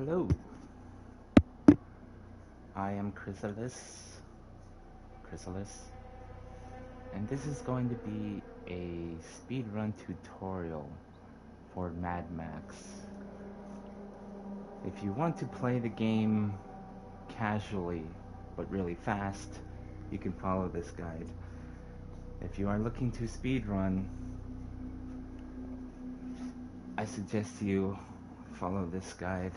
Hello, I am Chrysalis, and this is going to be a speedrun tutorial for Mad Max. If you want to play the game casually but really fast, you can follow this guide. If you are looking to speedrun, I suggest you follow this guide.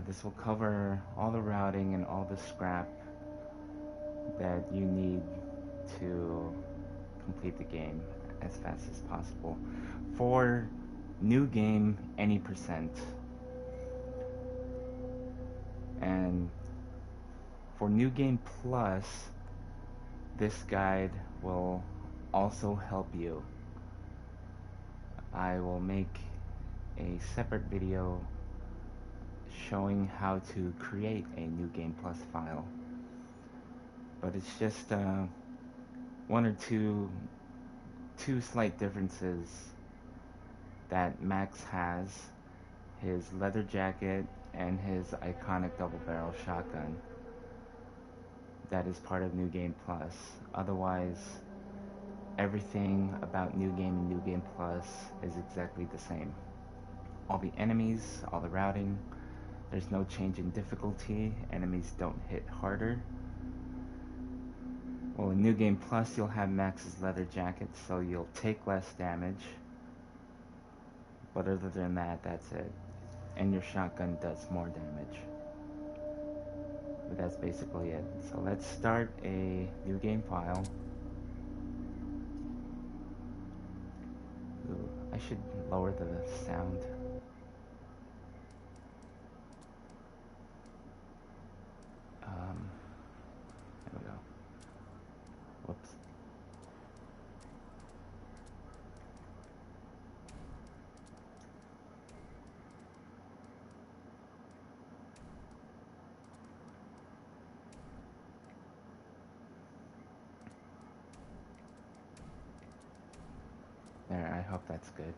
This will cover all the routing and all the scrap that you need to complete the game as fast as possible. For new game, any percent. And for new game plus, this guide will also help you. I will make a separate video showing how to create a new game plus file, but it's just one or two slight differences that Max has: his leather jacket and his iconic double barrel shotgun. That is part of New Game Plus. Otherwise, everything about New Game and New Game Plus is exactly the same. All the enemies, all the routing, there's no change in difficulty. Enemies don't hit harder. Well, in New Game Plus, you'll have Max's leather jacket, so you'll take less damage. But other than that, that's it. And your shotgun does more damage. But that's basically it. So let's start a new game file. Ooh, I should lower the sound. There we go. Whoops. There, I hope that's good.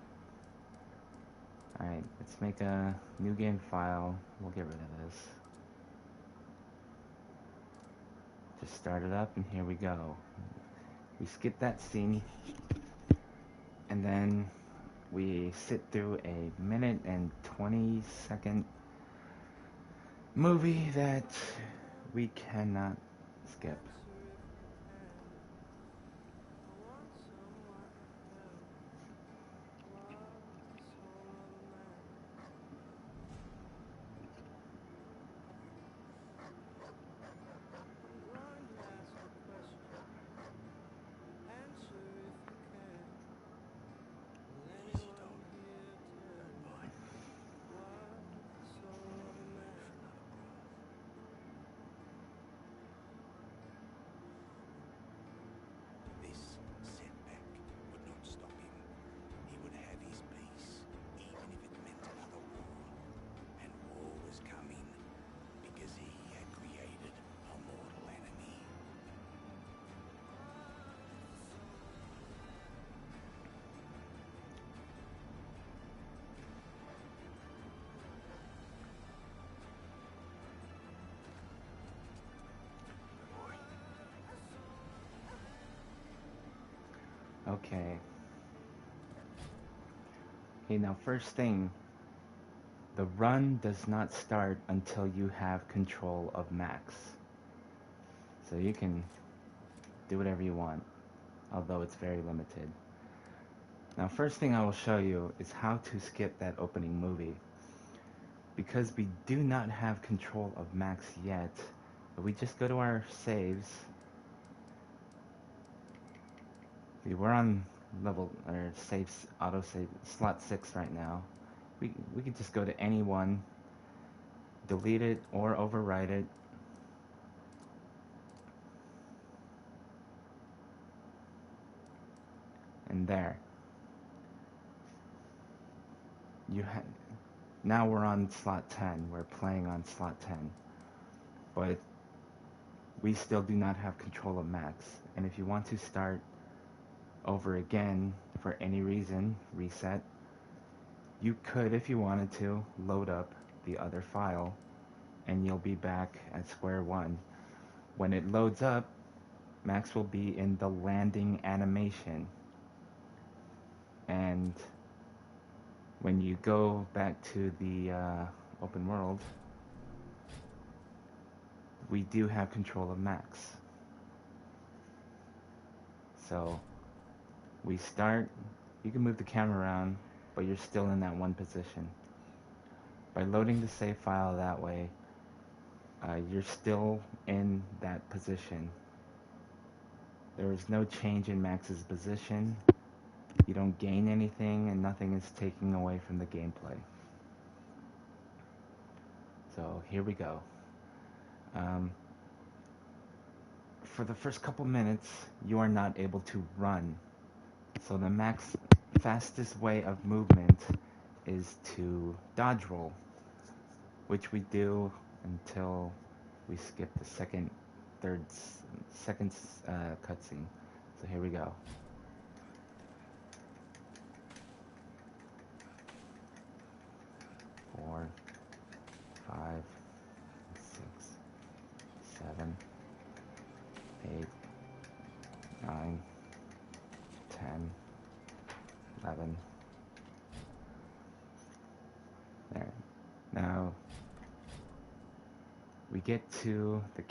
Alright, let's make a new game file. We'll get rid of this. Just start it up and here we go. We skip that scene and then we sit through a minute and 20-second movie that we cannot skip. Okay. Okay, now first thing, the run does not start until you have control of Max. So you can do whatever you want, although it's very limited. Now first thing I will show you is how to skip that opening movie. Because we do not have control of Max yet, we just go to our saves. We're on level or saves auto save slot 6 right now. We could just go to any one, delete it or overwrite it. And there. Now we're on slot 10. We're playing on slot 10. But we still do not have control of Max. And if you want to start over again for any reason, reset, You could, if you wanted to, load up the other file and you'll be back at square one. When it loads up, Max will be in the landing animation. And when you go back to the open world, we do have control of Max. So we start, you can move the camera around, but you're still in that one position. By loading the save file that way, you're still in that position. There is no change in Max's position. You don't gain anything, and nothing is taking away from the gameplay. So here we go. For the first couple minutes, you are not able to run. So the max fastest way of movement is to dodge roll, which we do until we skip the second cutscene. So here we go. 4, 5, 6, 7, 8, 9, 10, 11. There. Now we get to the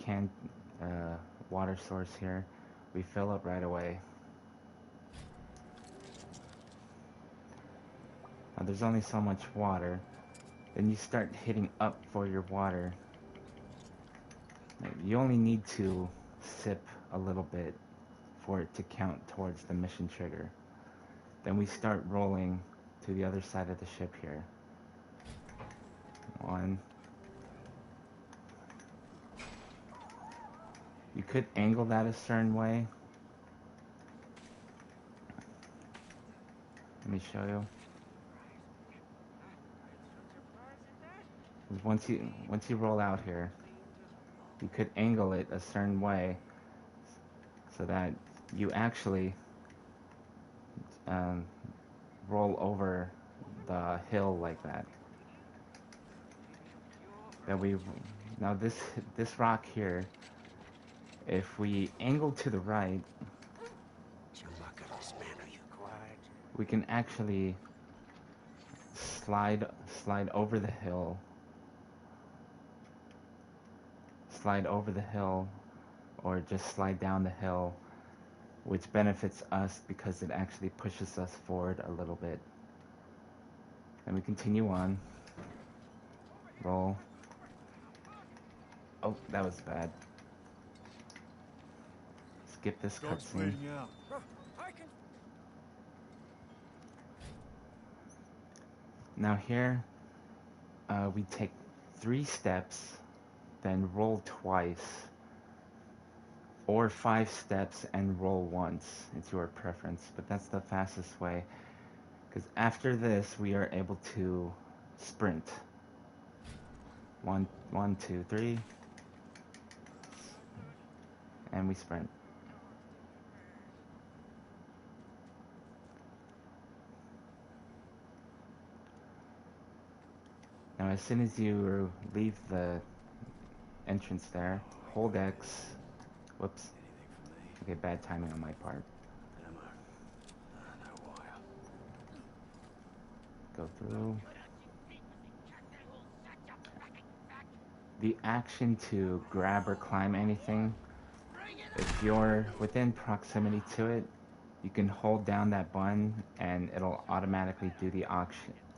water source here. We fill up right away. Now there's only so much water. Then you start hitting up for your water. You only need to sip a little bit for it to count towards the mission trigger. Then we start rolling to the other side of the ship here. 1. You could angle that a certain way. Let me show you. Once you roll out here, you could angle it a certain way so that you actually roll over the hill like that. Now this rock here, if we angle to the right, we can actually slide over the hill. Slide over the hill, or just slide down the hill, which benefits us because it actually pushes us forward a little bit. And we continue on. Roll. Oh, that was bad. Skip this cutscene. Now here, we take 3 steps, then roll twice, or 5 steps and roll once. It's your preference, but that's the fastest way. Because after this, we are able to sprint. 1, 2, 3, and we sprint. Now, as soon as you leave the entrance there, hold X. Whoops. Okay, bad timing on my part. Go through. The action to grab or climb anything, if you're within proximity to it, you can hold down that button and it'll automatically do the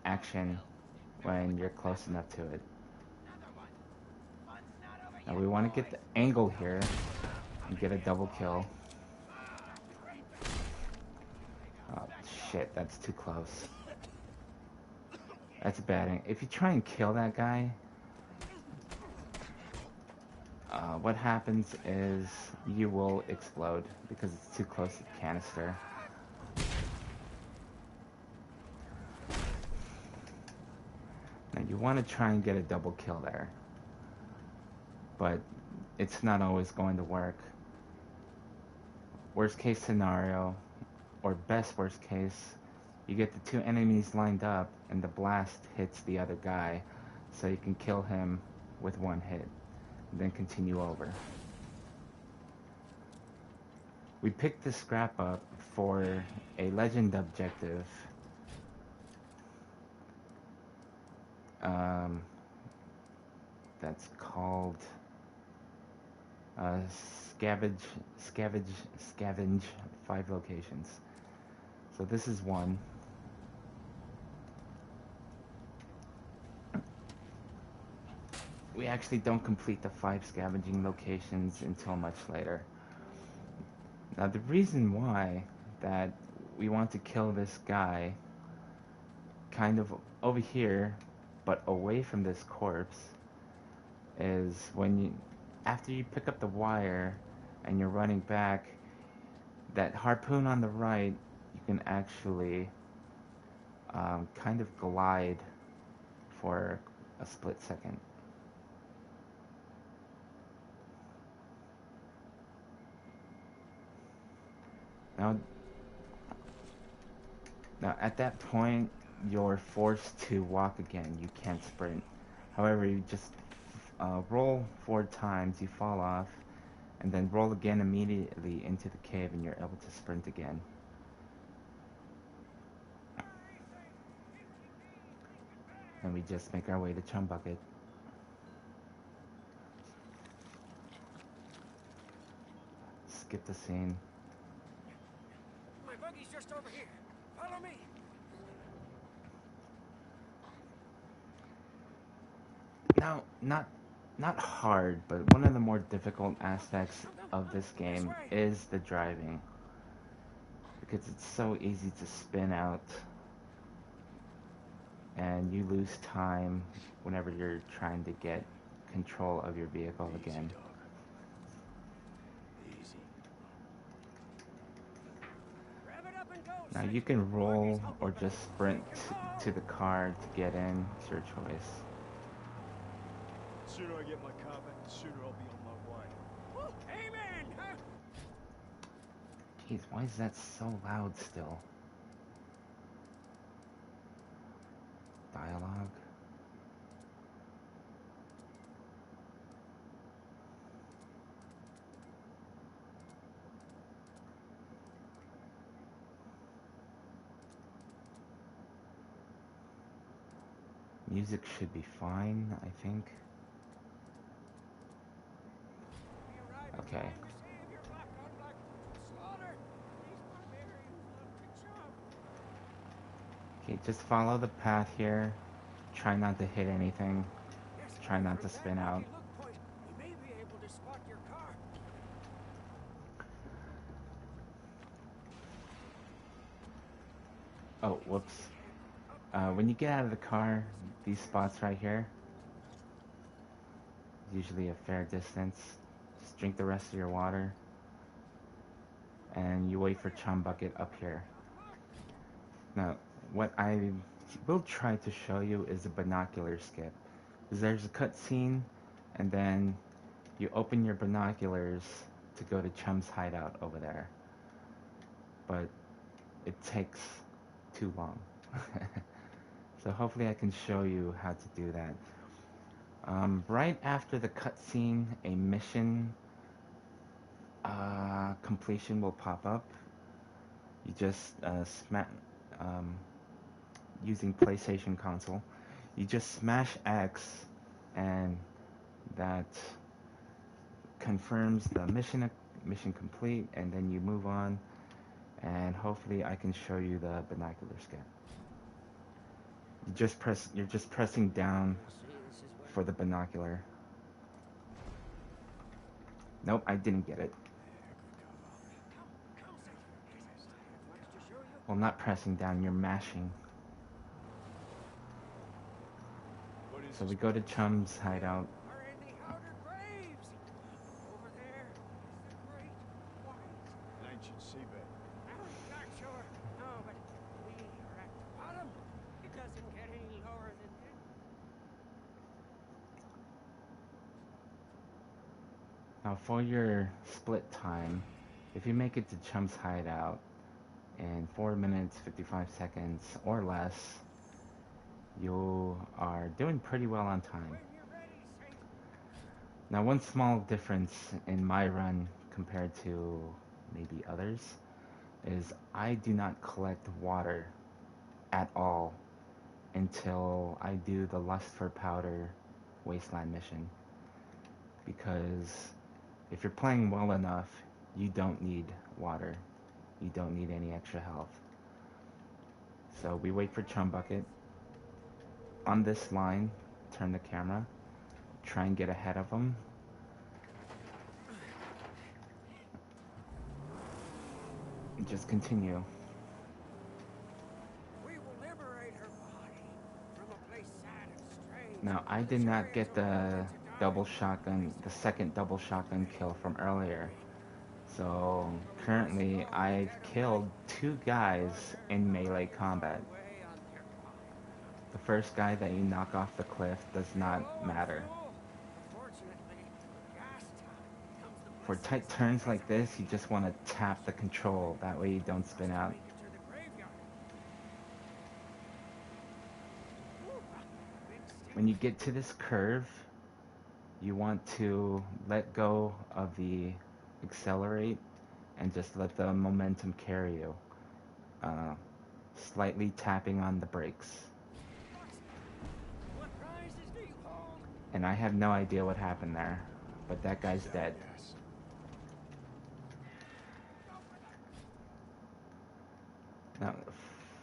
action when you're close enough to it. Now we want to get the angle here and get a double kill. Oh shit, that's too close. That's a bad angle. If you try and kill that guy, what happens is you will explode because it's too close to the canister. Now you want to try and get a double kill there, but it's not always going to work. Worst case scenario, or best worst case, you get the two enemies lined up, and the blast hits the other guy, so you can kill him with one hit, and then continue over. We picked the scrap up for a legend objective. Um, that's called scavenge 5 locations. So this is one. We actually don't complete the 5 scavenging locations until much later. Now the reason why that we want to kill this guy kind of over here but away from this corpse is when you, after you pick up the wire and you're running back, that harpoon on the right, you can actually kind of glide for a split second. Now at that point, you're forced to walk again. You can't sprint. However, you just roll 4 times, you fall off, and then roll again immediately into the cave, and you're able to sprint again. And we just make our way to Chum Bucket. Skip the scene. My buggy's just over here. Follow me. Now, not hard, but one of the more difficult aspects of this game is the driving, because it's so easy to spin out and you lose time whenever you're trying to get control of your vehicle again. Easy. Now you can roll or just sprint to the car to get in. It's your choice. The sooner I get my car back, the sooner I'll be on my way. Amen! Huh? Jeez, why is that so loud still? Dialogue. Music should be fine, I think. Okay. Okay, just follow the path here. Try not to hit anything. Try not to spin out. Oh, whoops. When you get out of the car, these spots right here, usually a fair distance. Just drink the rest of your water. And you wait for Chum Bucket up here. Now, what I will try to show you is a binocular skip. Because there's a cutscene, and then you open your binoculars to go to Chum's hideout over there. But it takes too long. So hopefully I can show you how to do that. Right after the cutscene, a mission completion will pop up. You just using PlayStation console. You just smash X, and that confirms the mission complete, and then you move on, and hopefully I can show you the binocular skip. You're just pressing down for the binocular. Nope, I didn't get it. Well, not pressing down, you're mashing. So we go to Chum's hideout. Ancient seabed. Not sure. No, but we are at the bottom. It doesn't get any lower than this. Now for your split time, if you make it to Chum's hideout, in 4 minutes 55 seconds or less, you are doing pretty well on time. When you're ready, Satan. Now, one small difference in my run compared to maybe others is I do not collect water at all until I do the Lust for Powder Wasteland mission. Because if you're playing well enough, you don't need water. You don't need any extra health. So we wait for Chum Bucket. On this line, turn the camera, try and get ahead of him. And just continue. We will liberate her body from a place sad and strange. Now, I did not get the the second double shotgun kill from earlier. So currently I've killed 2 guys in melee combat. The first guy that you knock off the cliff does not matter. For tight turns like this, you just want to tap the control, that way you don't spin out. When you get to this curve, you want to let go of the accelerate and just let the momentum carry you. Slightly tapping on the brakes. And I have no idea what happened there, but that guy's dead. Now,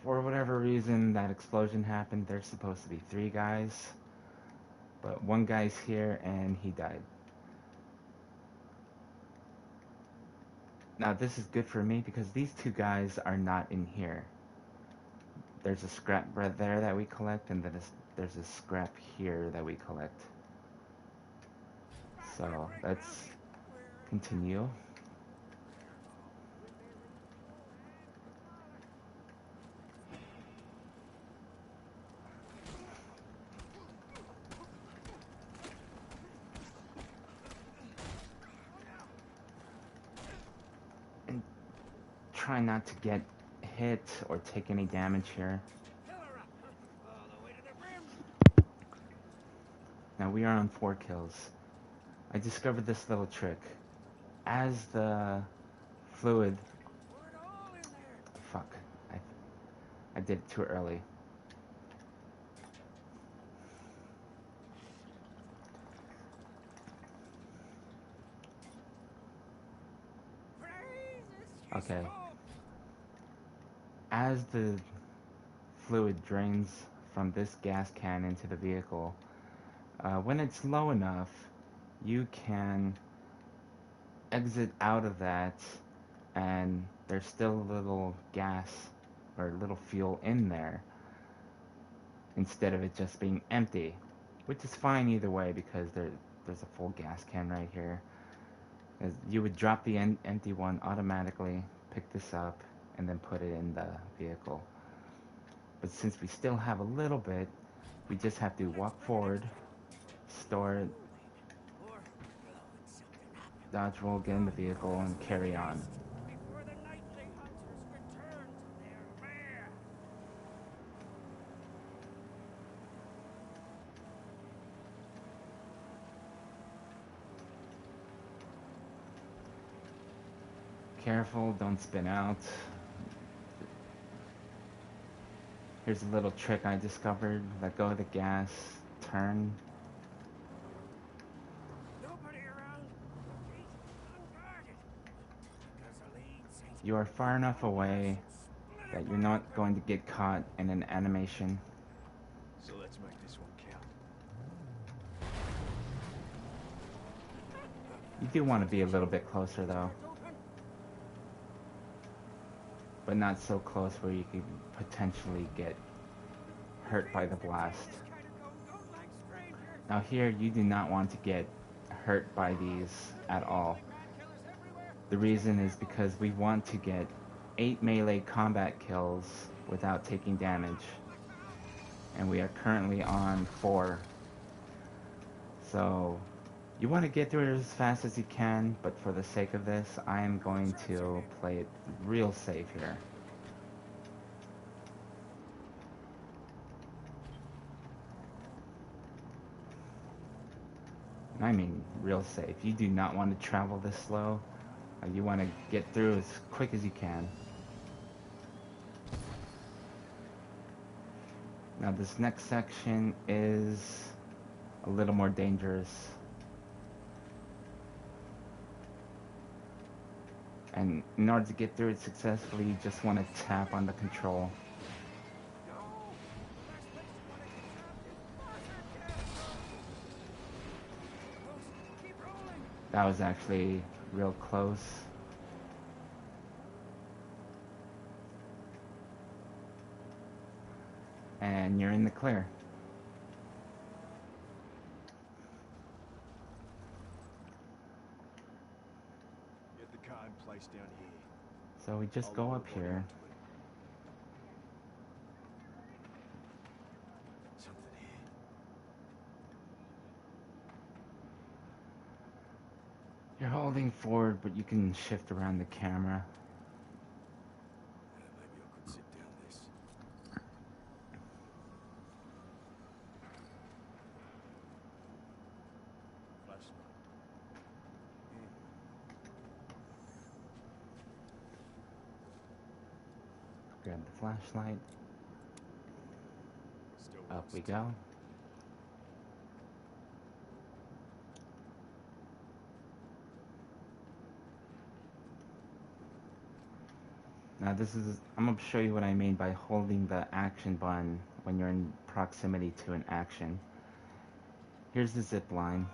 for whatever reason that explosion happened, there's supposed to be 3 guys, but 1 guy's here and he died. Now this is good for me because these 2 guys are not in here. There's a scrap right there that we collect, and then there's a scrap here that we collect. So let's continue. And try not to get hit or take any damage here. Now we are on 4 kills. I discovered this little trick. As the fluid... Fuck. I did it too early. Okay. As the fluid drains from this gas can into the vehicle, when it's low enough, you can exit out of that and there's still a little gas or a little fuel in there instead of it just being empty, which is fine either way because there's a full gas can right here. You would drop the empty one automatically, pick this up, and then put it in the vehicle. But since we still have a little bit, we just have to walk forward, store it, dodge roll, get in the vehicle, and carry on. Careful, don't spin out. Here's a little trick I discovered. Let go of the gas, turn. You are far enough away that you're not going to get caught in an animation. So let's make this one count. You do want to be a little bit closer though. But not so close where you could potentially get hurt by the blast. Now here, you do not want to get hurt by these at all. The reason is because we want to get 8 melee combat kills without taking damage. And we are currently on 4. So you want to get through it as fast as you can, but for the sake of this, I am going to play it real safe here. I mean real safe. You do not want to travel this slow. You want to get through as quick as you can. Now this next section is a little more dangerous. And in order to get through it successfully, you just want to tap on the control. No! The last place you want to get trapped is Buzzard Castle! Close. Keep rolling! That was actually real close. And you're in the clear. Get the car in place down here. So we just I'll go lower up the body here. onto it. Something here. You're holding forward, but you can shift around the camera. Maybe I could sit down this. Flashlight. Grab the flashlight. Still Up works. we go. Now I'm going to show you what I mean by holding the action button when you're in proximity to an action. Here's the zip line.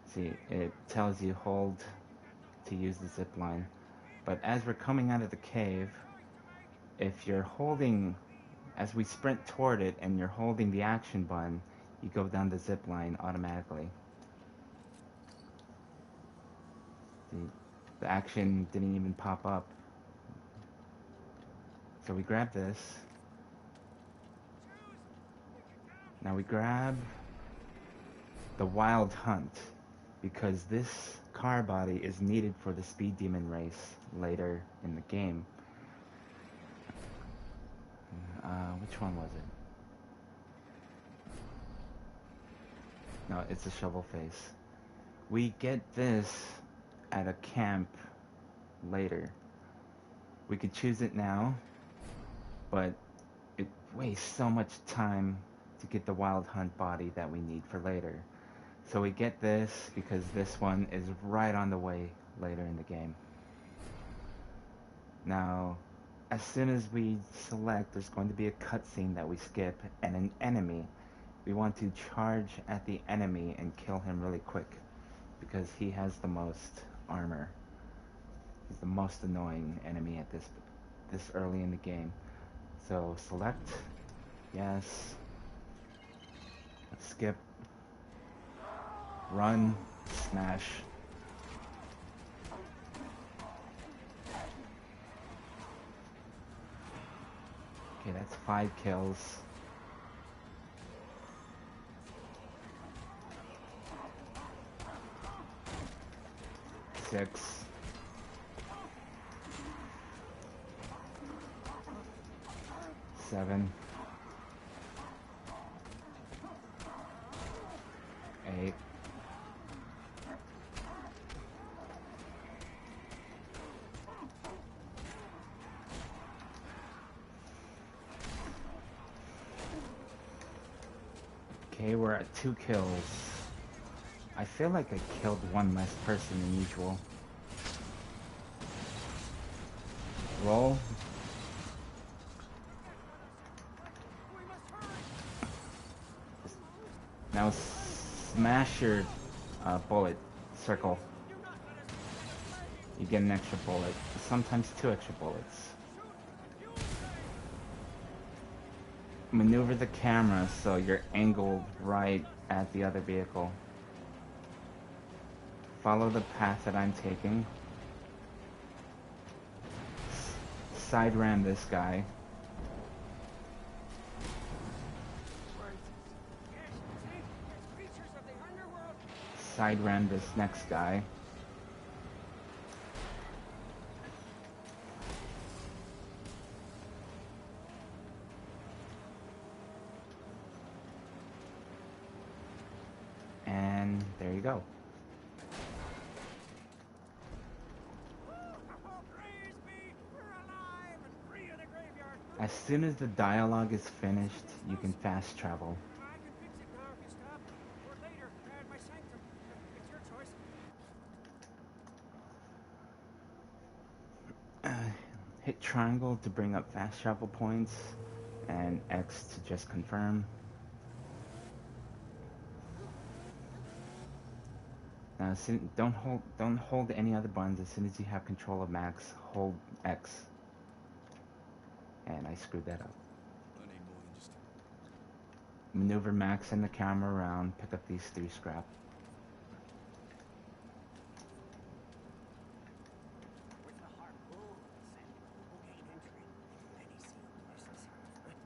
See, it tells you hold to use the zip line. But as we're coming out of the cave, if you're holding, as we sprint toward it and you're holding the action button, you go down the zip line automatically. See, the action didn't even pop up. So we grab this. Now we grab the Wild Hunt, because this car body is needed for the Speed Demon race later in the game. Which one was it? No, it's a shovel face. We get this at a camp later. We could choose it now, but it wastes so much time to get the Wild Hunt body that we need for later. So we get this because this one is right on the way later in the game. Now, as soon as we select, there's going to be a cutscene that we skip and an enemy. We want to charge at the enemy and kill him really quick because he has the most armor. He's the most annoying enemy at this early in the game. So select, yes, skip, run, smash. Okay, that's 5 kills. Six. Seven. 8. Okay, we're at 2 kills. I feel like I killed one less person than usual. Roll. Now smash your bullet circle. You get an extra bullet. Sometimes 2 extra bullets. Maneuver the camera so you're angled right at the other vehicle. Follow the path that I'm taking. Side ram this guy. Side ram this next guy. And there you go. Praise be, we're alive and free of the graveyard. As soon as the dialogue is finished, you can fast travel. I can fix it now if you stop. Or later, at my sanctum. It's your choice. Hit triangle to bring up fast travel points, and X to just confirm. Now, don't hold any other buttons. As soon as you have control of Max, hold X. And I screwed that up. I need more than just... Maneuver Max and the camera around. Pick up these 3 scrap.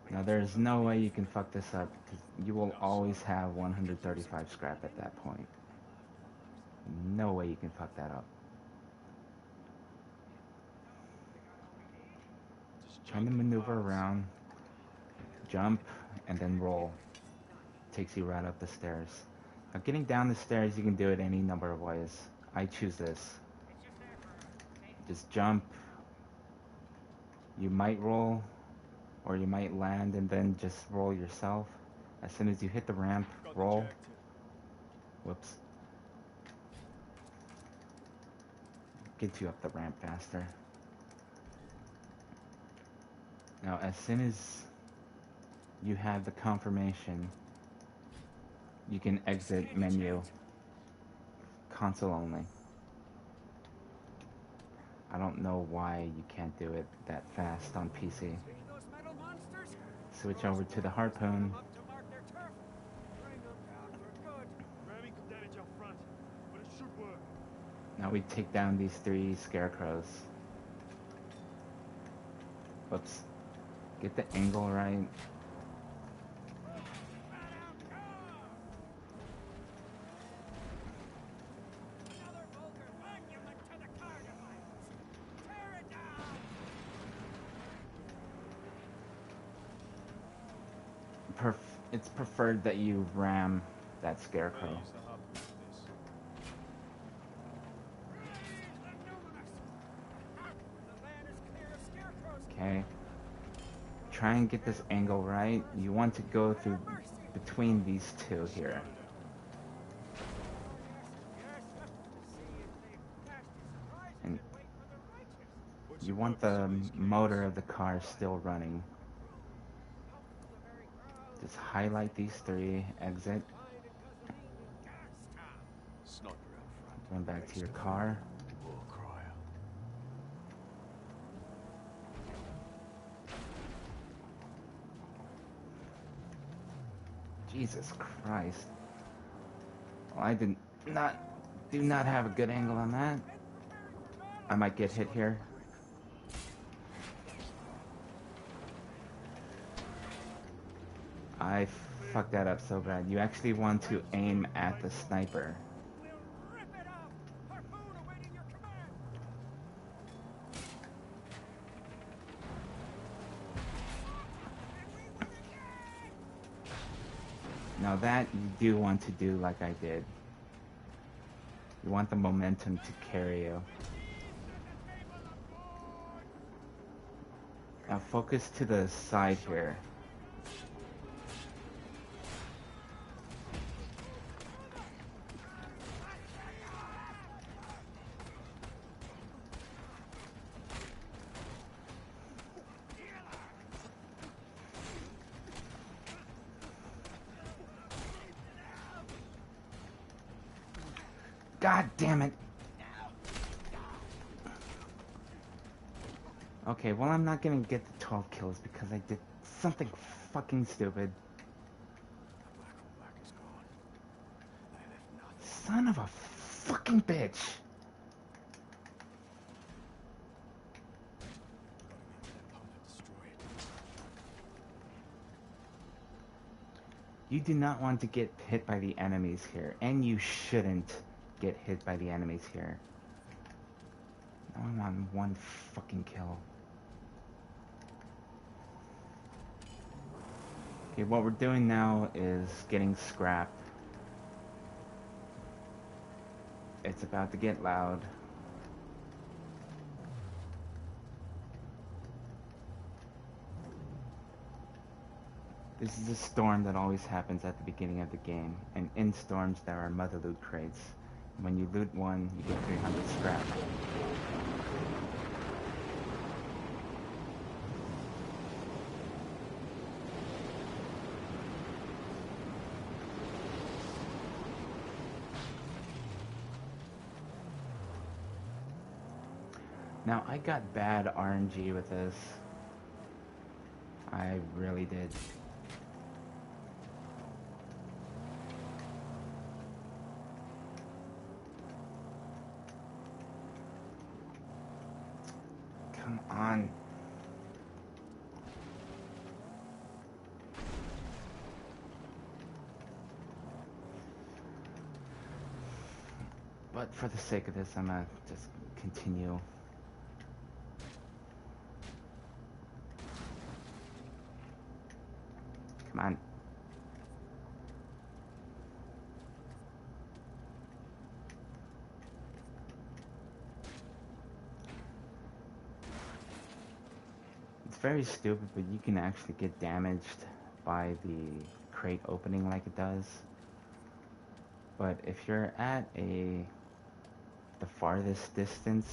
Now there's no way you can fuck this up, because you will always have 135 scrap at that point. No way you can fuck that up. Trying to maneuver around, jump, and then roll. Takes you right up the stairs. Now getting down the stairs, you can do it any number of ways. I choose this. Just jump. You might roll, or you might land and then just roll yourself. As soon as you hit the ramp, roll. Whoops. Get you up the ramp faster. Now, as soon as you have the confirmation, you can exit menu. Console only. I don't know why you can't do it that fast on PC. Switch over to the harpoon. Now we take down these 3 scarecrows. Whoops. Get the angle right. It's preferred that you ram that scarecrow. Okay. Try and get this angle right. You want to go through between these 2 here. And you want the motor of the car still running. Just highlight these 3, exit. Run back to your car. Jesus Christ. Well, I do not have a good angle on that. I might get hit here. I fucked that up so bad. You actually want to aim at the sniper. Now that you do want to do like I did. You want the momentum to carry you. Now focus to the side here. God damn it. Okay, well I'm not gonna get the 12 kills because I did something fucking stupid. Son of a fucking bitch. You do not want to get hit by the enemies here, and you shouldn't get hit by the enemies here. Now I'm on 1 fucking kill. Okay, what we're doing now is getting scrap. It's about to get loud. This is a storm that always happens at the beginning of the game, and in storms there are mother loot crates. When you loot one, you get 300 scrap. Now, I got bad RNG with this. I really did. Come on. But for the sake of this, I'm gonna just continue. Come on. It's very stupid, but you can actually get damaged by the crate opening like it does. But if you're at the farthest distance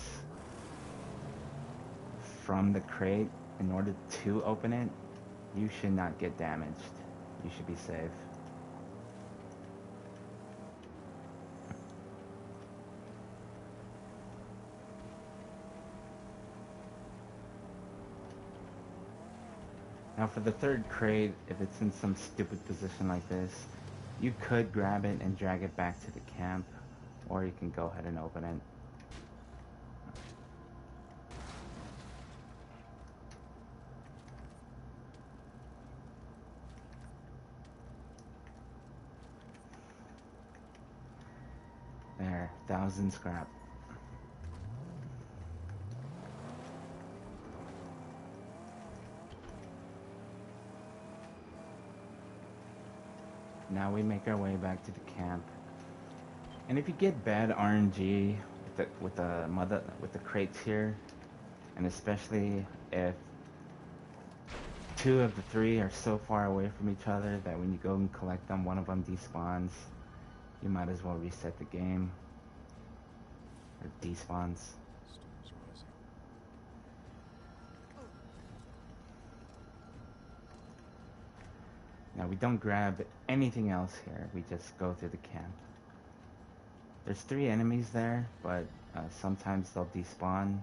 from the crate in order to open it, you should not get damaged. You should be safe. Now for the third crate, if it's in some stupid position like this, you could grab it and drag it back to the camp, or you can go ahead and open it. There, 1,000 scrap. Now we make our way back to the camp. And if you get bad RNG with the crates here, and especially if 2 of the 3 are so far away from each other that when you go and collect them, one of them despawns, you might as well reset the game. Or despawns. Storm's rising. Now we don't grab anything else here, we just go through the camp. There's 3 enemies there, but sometimes they'll despawn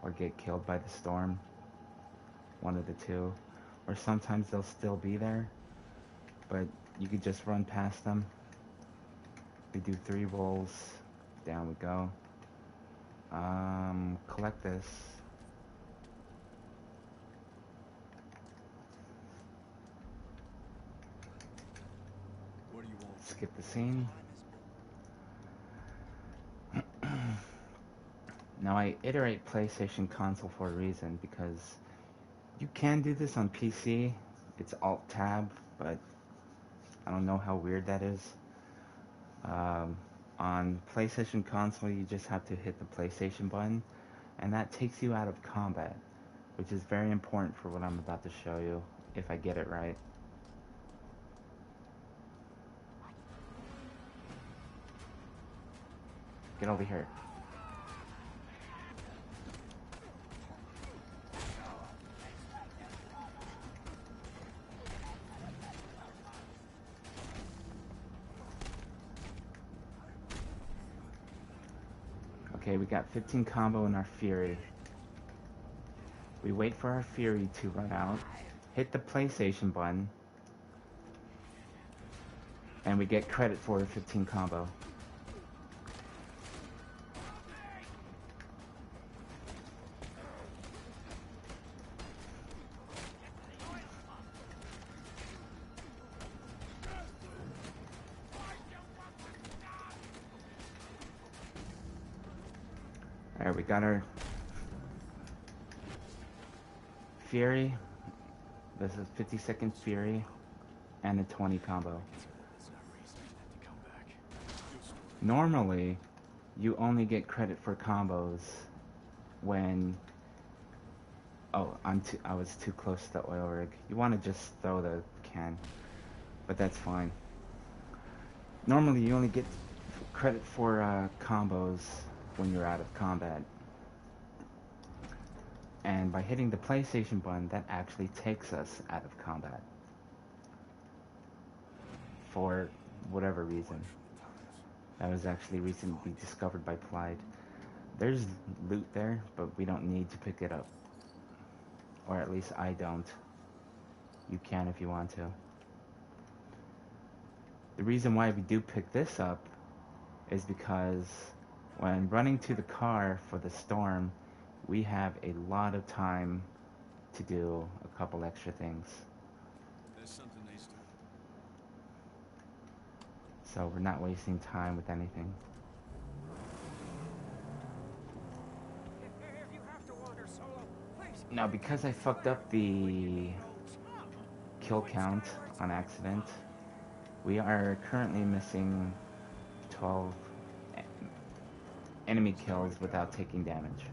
or get killed by the storm. One of the 2. Or sometimes they'll still be there, but you could just run past them. We do 3 rolls, down we go. Collect this. What do you want? Skip the scene. Now I iterate PlayStation console for a reason, because you can do this on PC. It's Alt-Tab, but I don't know how weird that is. On PlayStation console, you just have to hit the PlayStation button, and that takes you out of combat, which is very important for what I'm about to show you, if I get it right. Get over here. Okay, we got 15 combo in our Fury. We wait for our Fury to run out, hit the PlayStation button, and we get credit for a 15 combo. Alright, we got our Fury. This is 50-second Fury and a 20 combo. It's no reason to come back. Normally, you only get credit for combos when... Oh, I was too close to the oil rig. You want to just throw the can, but that's fine. Normally, you only get credit for combos when you're out of combat. And by hitting the PlayStation button, that actually takes us out of combat. For whatever reason. That was actually recently discovered by Clyde. There's loot there, but we don't need to pick it up. Or at least I don't. You can if you want to. The reason why we do pick this up is because when running to the car for the storm, we have a lot of time to do a couple extra things. There's something they still... So we're not wasting time with anything. If you have to wander solo, please. Now, because I fucked up the kill count on accident, we are currently missing 12 enemy kills without taking damage.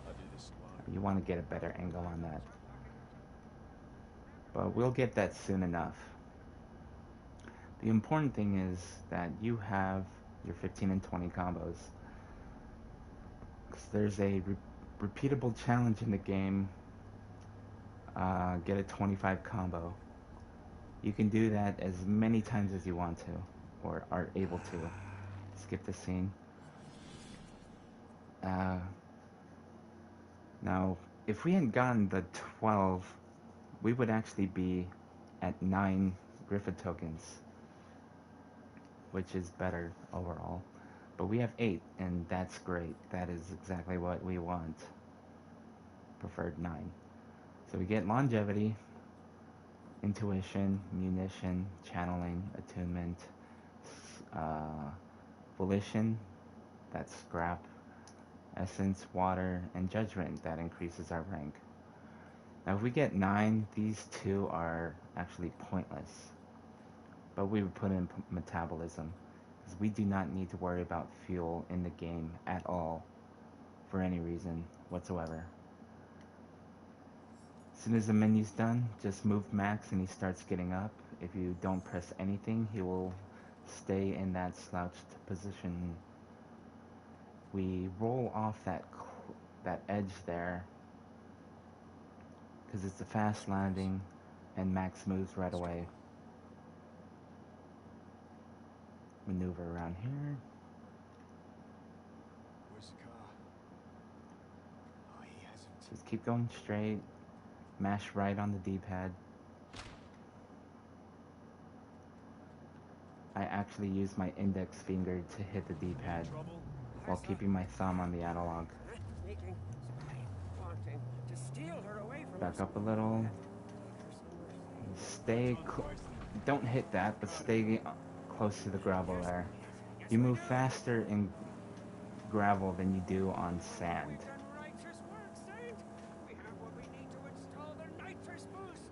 I do this a lot. You want to get a better angle on that. But we'll get that soon enough. The important thing is that you have your 15 and 20 combos. 'Cause there's a repeatable challenge in the game. Get a 25 combo. You can do that as many times as you want to, or are able to. Skip the scene. Now, if we had gotten the 12, we would actually be at 9 Griffith tokens, which is better overall. But we have 8, and that's great. That is exactly what we want. Preferred 9. So we get longevity, intuition, munition, channeling, attunement, volition, that's scrap, essence, water, and judgment, that increases our rank. Now if we get 9, these 2 are actually pointless. But we would put in metabolism, because we do not need to worry about fuel in the game at all, for any reason whatsoever. As soon as the menu's done, just move Max and he starts getting up. If you don't press anything, he will stay in that slouched position. We roll off that edge there, because it's a fast landing, and Max moves right away. Maneuver around here. Where's the car? Oh, he hasn't. Just keep going straight. Mash right on the D-pad. I actually use my index finger to hit the D-pad while keeping my thumb on the analog. Sneaking, spying, wanting to steal her away from us. Back up a little. Stay don't hit that, but stay close to the gravel there. You move faster in gravel than you do on sand. We've done righteous work, Saint. We have what we need to install the nitrous boost.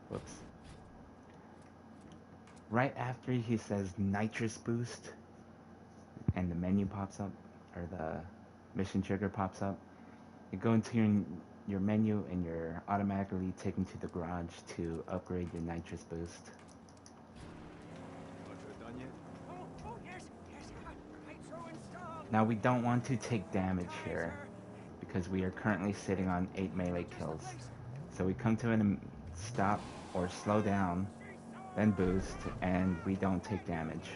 Whoops. Right after he says nitrous boost and the menu pops up, or the mission trigger pops up, you go into your menu and you're automatically taken to the garage to upgrade your nitrous boost. Done yet? Oh, yes, hydro installed. Now we don't want to take damage here because we are currently sitting on 8 melee kills. So we come to a stop or slow down, then boost, and we don't take damage.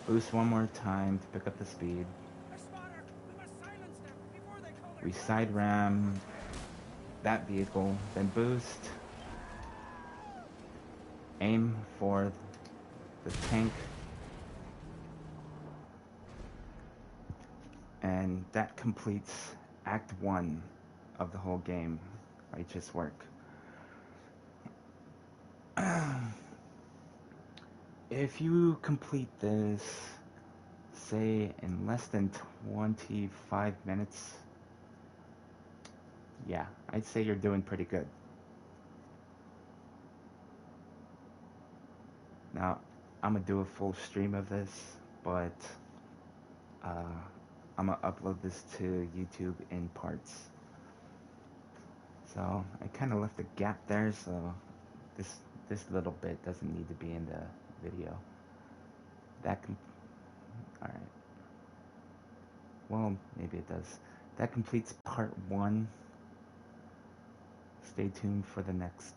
Boost one more time to pick up the speed. We side ram that vehicle, then boost. Aim for the tank. And that completes Act 1 of the whole game. Righteous work. If you complete this, say, in less than 25 minutes, yeah, I'd say you're doing pretty good. Now, I'm gonna do a full stream of this, but uh, I'm gonna upload this to YouTube in parts. So I kind of left a gap there, so this this little bit doesn't need to be in the video. All right. Well, maybe it does. That completes part one. Stay tuned for the next.